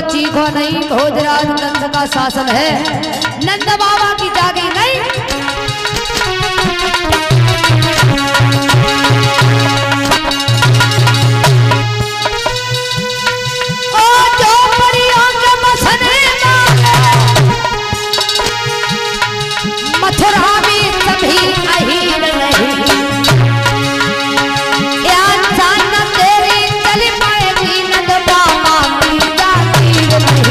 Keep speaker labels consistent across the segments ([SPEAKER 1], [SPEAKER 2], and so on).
[SPEAKER 1] चीखो नहीं, भोजराज कंस का शासन है, नंद बाबा की जागी नहीं। मथुरा में कभी अहीर नहीं, तेरी चली पाएगी नंद बाबा की जागीर नहीं।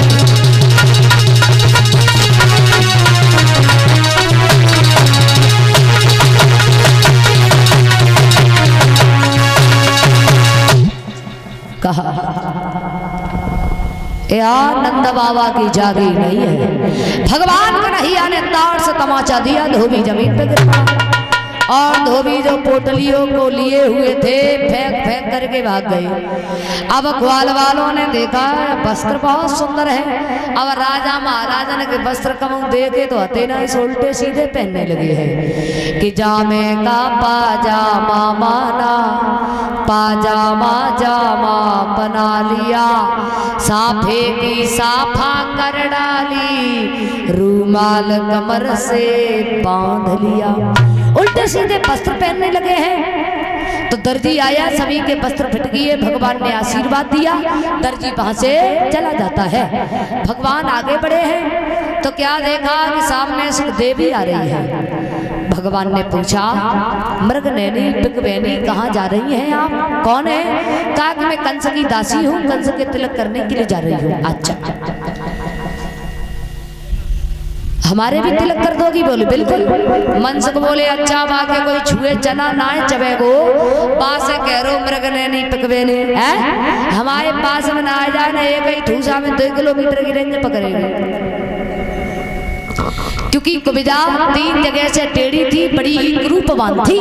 [SPEAKER 1] कहा यार नंद बाबा की जागी नहीं है। भगवान कन्हैया ने ताड़ से तमाचा दिया, धोबी जमीन पे गिर पड़ा और धोबी जो पोटलियों को लिए हुए थे फेंक फेंक करके भाग गए। अब ग्वाल वालों ने देखा वस्त्र बहुत सुंदर है। अब राजा महाराजा के वस्त्र कम देखे तो हते ना इस उल्टे सीधे पहनने लगे हैं कि जामे का पाजामा माना, पाजामा जामा बना लिया, साफे की साफा कर डाली, रूमाल कमर से बांध लिया। उल्टे सीधे वस्त्र पहनने लगे हैं। तो दर्जी आया, सभी के वस्त्र फिट गए, भगवान ने आशीर्वाद दिया, दर्जी वहां से चला जाता है। भगवान आगे बढ़े हैं तो क्या देखा कि सामने सुख देवी आ रही है। भगवान ने पूछा मृग नैनी पिकवैनी कहाँ जा रही हैं आप, कौन है? कहा कि मैं कंस की दासी हूँ, कंस के तिलक करने के लिए जा रही हूँ। अच्छा हमारे भी तिलक कर दोगी? बोले बिल्कुल। मनसुख बोले अच्छा बाके कोई छुए चना ना चबे गो, पास कह रो मृग नैनी पिकवैनी है, हमारे पास में ना आ जाए ना, एक ही ठूसा में 2 किलोमीटर की रेंज पकड़ेगी। क्योंकि कुबिजा 3 जगह से टेढ़ी थी, बड़ी ही क्रूपवान थी।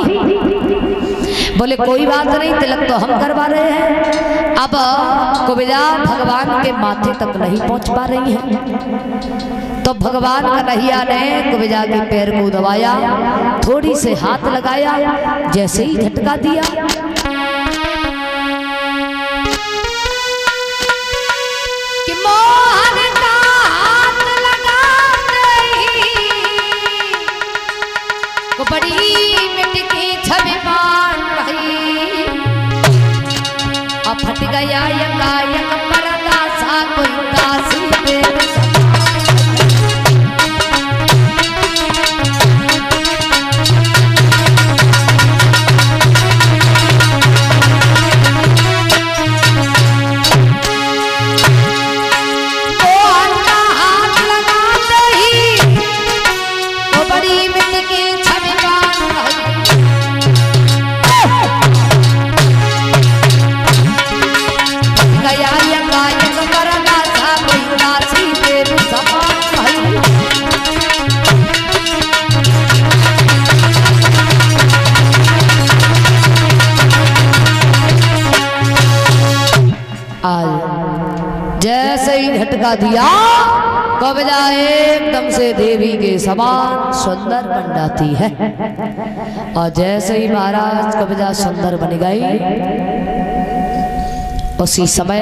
[SPEAKER 1] बोले कोई बात नहीं, तिलक तो हम करवा रहे हैं। अब कुबिजा भगवान के माथे तक नहीं पहुंच पा रही है। तो भगवान कन्हैया ने कुबिजा के पैर को दबाया, थोड़ी से हाथ लगाया, जैसे ही झटका दिया कि मोहन का हाथ लगाते ही को बड़ी मिटकी छवि मान रही, अब फट गया यकायक पर्दा सा कोई दासी पे। जैसे ही झटका दिया कुबिजा एकदम से देवी के समान सुंदर बन जाती है। और जैसे ही महाराज कुबिजा सुंदर बन गई, उसी समय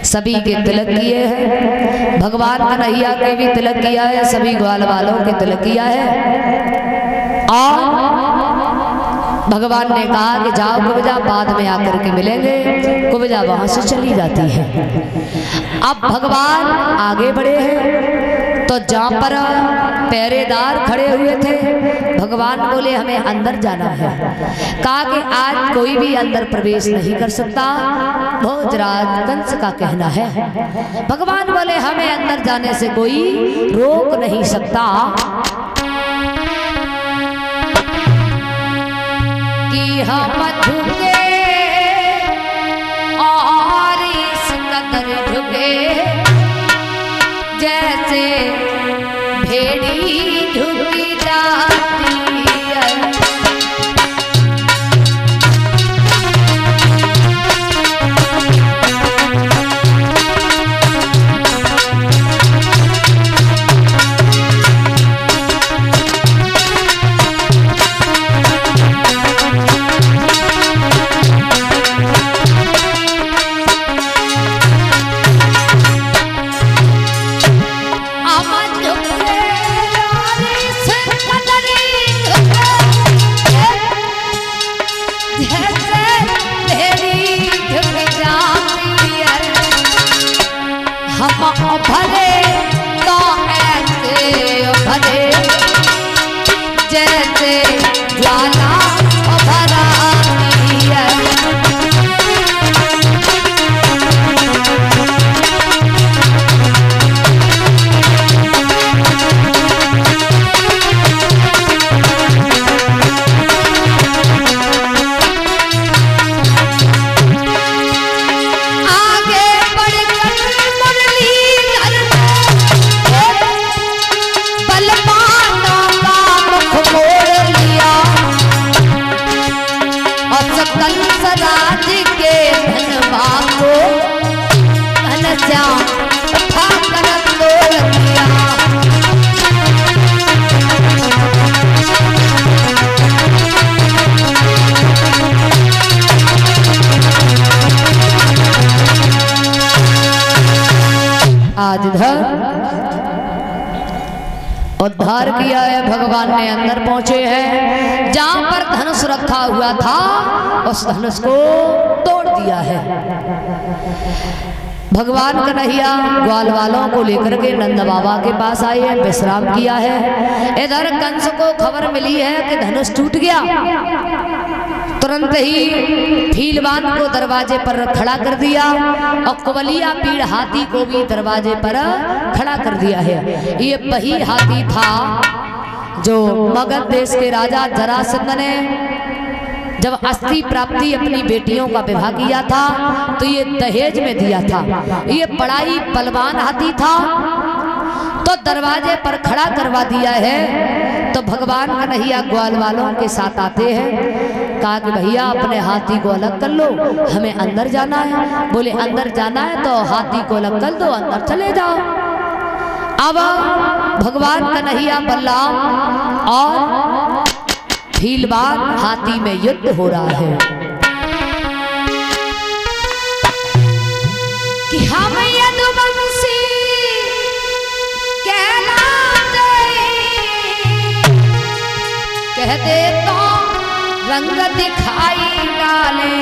[SPEAKER 1] सभी के तिलक किए हैं। भगवान कन्हैया के भी तिलक किया है, सभी ग्वाल वालों के तिलक किया है। और भगवान ने कहा कि जाओ कुबिजा, बाद में आकर के मिलेंगे। कुबिजा वहां से चली जाती है। अब भगवान आगे बढ़े हैं तो जहां पर पहरेदार खड़े हुए थे, भगवान बोले हमें अंदर जाना है। कहा कि आज कोई भी अंदर प्रवेश नहीं कर सकता, भोजराज कंस का कहना है। भगवान बोले हमें अंदर जाने से कोई रोक नहीं सकता कि हम झुके और इस कदर झुके जैसे भेड़ी झुकी जाती है। जैसे तेरी झुक जाती है हम भले तो ऐसे भले जैसे ज्वाला भराती है। आज इधर उद्धार किया है भगवान ने, अंदर पहुंचे हैं जहां पर धनुष रखा हुआ था उस धनुष को तोड़ दिया है। भगवान कन्हैया ग्वाल वालों को लेकर के नंद बाबा के पास आए हैं, विश्राम किया है। इधर कंस को खबर मिली है कि धनुष टूट गया, तुरंत ही भीलवान को दरवाजे पर खड़ा कर दिया और कुबलिया पीड़ हाथी को भी दरवाजे पर खड़ा कर दिया है। ये वही हाथी था जो मगध देश के राजा जरासंध ने जब अस्थि प्राप्ति अपनी बेटियों का विवाह किया था तो ये दहेज में दिया था। ये बड़ा ही बलवान हाथी था तो दरवाजे पर खड़ा करवा दिया है। तो भगवान कन्हैया ग्वाल वालों के साथ आते हैं, कहा कि भैया अपने हाथी को अलग कर लो, हमें अंदर जाना है। बोले अंदर जाना है तो हाथी को अलग कर दो, अंदर चले जाओ। अब भगवान कन्हैया बलराम और भीलवान हाथी में युद्ध हो रहा है कि हम यदुवंशी कहलाते, कह दे तो रंग दिखाई डाले,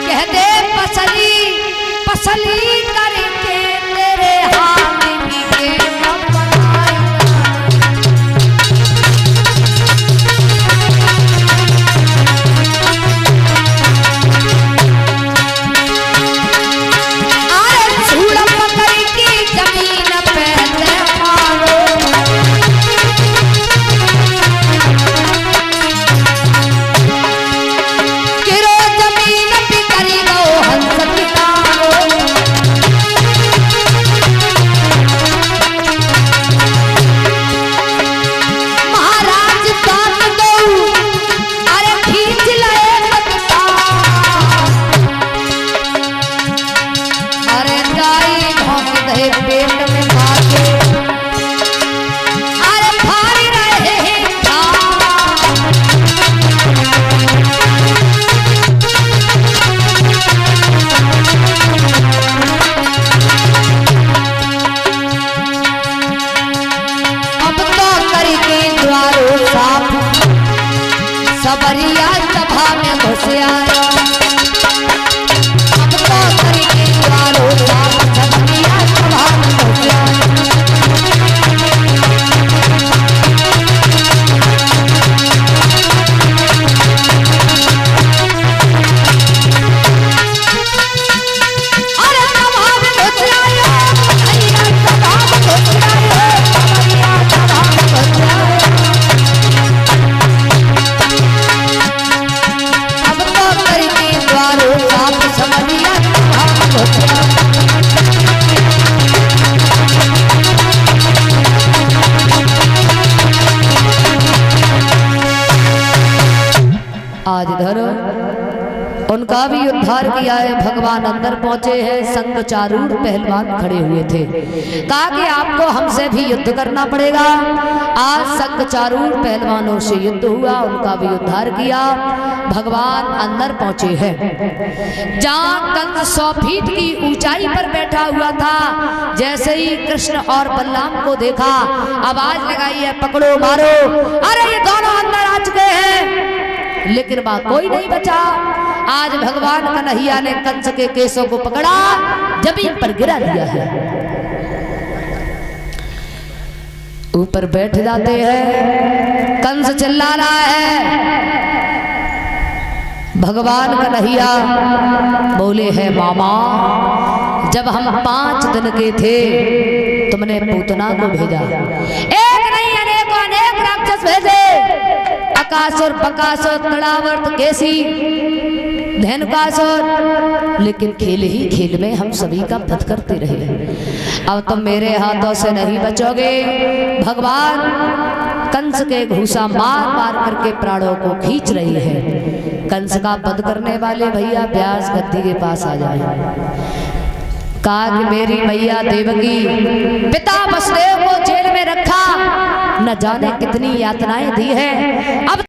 [SPEAKER 1] कह दे पसली पसली करके तेरे हाथ की सबरिया सभा में घुस आया, अब तो करके द्वारों साफ, सबरिया सभा में घुस आया। अरे सभा में घुस आया, सभा में घुस आया, सबरिया सभा में घुस आया। आज इधर उनका भी उद्धार किया है। भगवान अंदर पहुंचे हैं, संग चारूढ़ पहलवान खड़े हुए थे। कहा कि आपको हमसे भी युद्ध करना पड़ेगा। आज संग चारूढ़ पहलवानों से युद्ध हुआ, उनका भी उद्धार किया। भगवान अंदर पहुंचे हैं जहाँ कंस 100 फीट की ऊंचाई पर बैठा हुआ था। जैसे ही कृष्ण और बलराम को देखा, आवाज लगाई है, पकड़ो मारो। अरे ये दोनों अंदर आ चुके हैं। लेकिन वहां कोई नहीं बचा। आज भगवान कन्हैया ने कंस के केसों को पकड़ा, जमीन पर गिरा दिया है, ऊपर बैठ जाते हैं। कंस चिल्ला रहा है, भगवान कन्हैया बोले हैं मामा, जब हम 5 दिन के थे तुमने पूतना को भेजा, एक नहीं अनेक राक्षस भेजे, अकासुर बकासुर तड़ावर्त केसी धेनुकासुर, लेकिन खेल ही खेल में हम सभी का वध करते रहे। अब तुम मेरे हाथों से नहीं बचोगे। भगवान कंस के घूसा मार मार करके प्राणों को खींच रही है। कंस का वध करने वाले भैया व्यास गद्दी के पास आ जाए। कहा कि मेरी मैया देवकी, पिता वसुदेव को जेल में रखा, न जाने कितनी यातनाएं दी है, अब